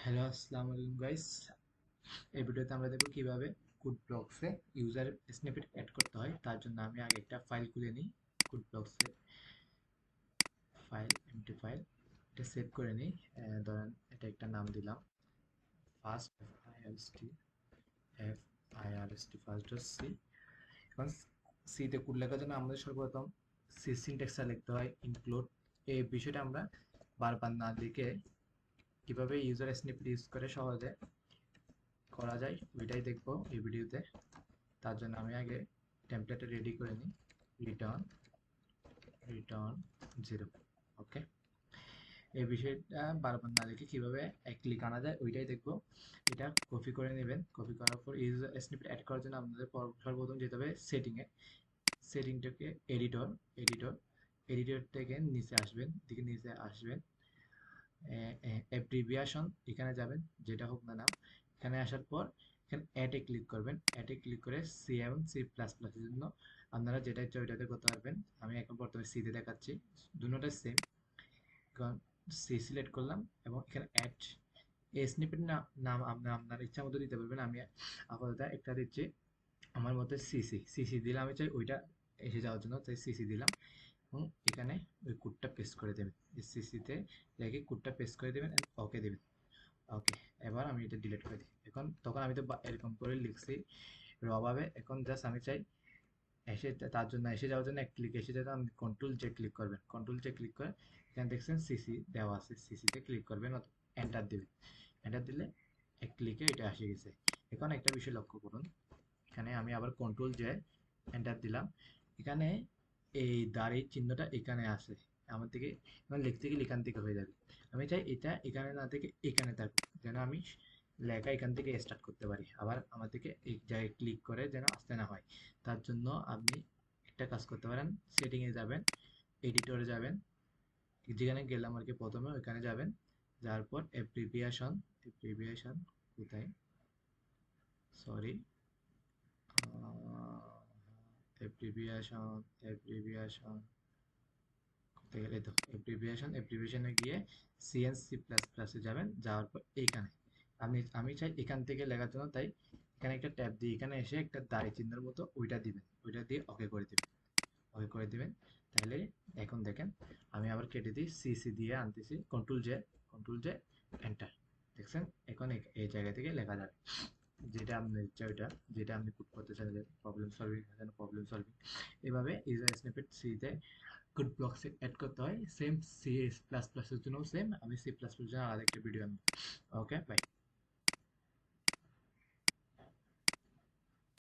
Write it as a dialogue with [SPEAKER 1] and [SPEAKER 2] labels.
[SPEAKER 1] Hello, আসসালামু আলাইকুম guys. এই ভিডিওতে আমরা দেখব কিভাবে কোড ব্লকসে ইউজার স্নিপেট অ্যাড করতে হয়। তার জন্য আমি আগে একটা ফাইল খুলে নিই। কোড ব্লকসে ফাইল, এমটি ফাইল, এটা সেভ করে নিই। ধরেন এটা একটা নাম দিলাম, first F I R S T first dot C. এখন সিতে কোড লেখার জন্য আমাদের সর্বপ্রথম সি সিনট্যাক্সটা লিখতে হয়, ইনক্লুড। এই বিষয়টা আমরা বারবার না লিখে কিভাবে ইউজার স্নিপেট ইউজ করে সহজে করা যায় ওইটাই দেখবো এই ভিডিওতে। তার জন্য আমি আগে টেমপ্লেটটা রেডি করে নিই। Return return 0। ওকে, এই বিষয়টা বারবার না লিখে কিভাবে এক ক্লিক আনা যায় ওইটাই দেখবো। এটা কপি করে নেবেন। কপি করার পর ইউজার স্নিপেট অ্যাড করার জন্য আপনাদের সর্বপ্রথম যেতে হবে সেটিংয়ে। সেটিংটাকে এডিটর এডিটর এডিটর থেকে নিচে আসবেন, দিকে নিচে আসবেন, অ্যাব্রিভিয়েশন এখানে যাবেন, যেটা হোক না নাম। এখানে আসার পর এখানে অ্যাডে ক্লিক করবেন। অ্যাডে ক্লিক করে সি এবং সি প্লাস প্লাসের জন্য আপনারা যেটা ইচ্ছা ওইটাতে করতে পারবেন। আমি এখন বর্তমানে সিতে দেখাচ্ছি, দুটোটাই সেম। কারণ সি সিলেক্ট করলাম এবং এখানে অ্যাড এই স্নিপেট নাম আপনি আপনার ইচ্ছা মতো দিতে পারবেন। আমি আপাতত একটা দিচ্ছি আমার মতে সিসি। সিসি দিলে আমি চাই ওইটা এসে যাওয়ার জন্য, তাই সিসি দিলাম এবং এখানে ওই কোডটা পেস্ট করে দেবেন। সিসিতে রেখে কোডটা পেস্ট করে দেবেন, ওকে দেবেন। ওকে, এবার আমি এটা ডিলিট করে দিই। এখন তখন আমি তো এরকম করে লিখছি রভাবে। এখন জাস্ট আমি চাই এসে, তার জন্য এসে যাওয়ার জন্য এক ক্লিক এসে যেতে আপনি কন্ট্রোল জে ক্লিক করবেন। কন্ট্রোল জে ক্লিক করে এখানে দেখছেন সিসি দেওয়া আছে, সিসিতে ক্লিক করবেন, এন্টার দিবেন। এন্টার দিলে এক ক্লিকে এটা এসে গেছে। এখন একটা বিষয় লক্ষ্য করুন, এখানে আমি আবার কন্ট্রোল জে এন্টার দিলাম। এখানে এই দাড়ির চিহ্নটা এখানে আসে আমার থেকে, এখন লিখতে গেলে এখান থেকে হয়ে যাবে। আমি চাই এটা এখানে না থেকে এখানে থাকুক, যেন আমি লেখা এখান থেকে স্টার্ট করতে পারি। আবার আমার থেকে এই জায়গায় ক্লিক করে যেন আসতে না হয়। তার জন্য আপনি একটা কাজ করতে পারেন, সেটিংয়ে যাবেন, এডিটরে যাবেন, যেখানে গেলাম আর কি প্রথমে ওইখানে যাবেন। যাওয়ার পর অ্যাপ্রিভিয়েশন, অ্যাপ্রিভিয়েশন কোথায়, সরি, অ্যাপ্রিভিয়েশন, অ্যাপ্রিভিয়েশন করতে গেলে তো অ্যাপ্রিভিয়েশনে গিয়ে সিএনসি প্লাস প্লাসে যাবেন। যাওয়ার পর এইখানে আমি চাই এখান থেকে লেখার জন্য, তাই এখানে একটা ট্যাব দিয়ে এখানে এসে একটা দাড়ি চিহ্নের মতো ওইটা দিবেন, ওইটা দিয়ে ওকে করে দিবেন। ওকে করে দিবেন, তাহলে এখন দেখেন আমি আবার কেটে দিই, সিসি দিয়ে আনতেছি, কন্ট্রোল জে এন্টার। দেখছেন এখন এই জায়গা থেকে লেখা যাবে যেটা আপনি ইচ্ছা, ওইটা যেটা আপনি পুট করতে চান, প্রবলেম সলভিং, প্রবলেম সলভিং। এভাবে ইউজার স্নিপেট সিতে কোড ব্লকসে অ্যাড করতে হয়। সেম সি প্লাস প্লাসের জন্য সেম, আমি সি প্লাস প্লাস জন্য আলাদা একটা ভিডিও আনবো। ওকে, বাই।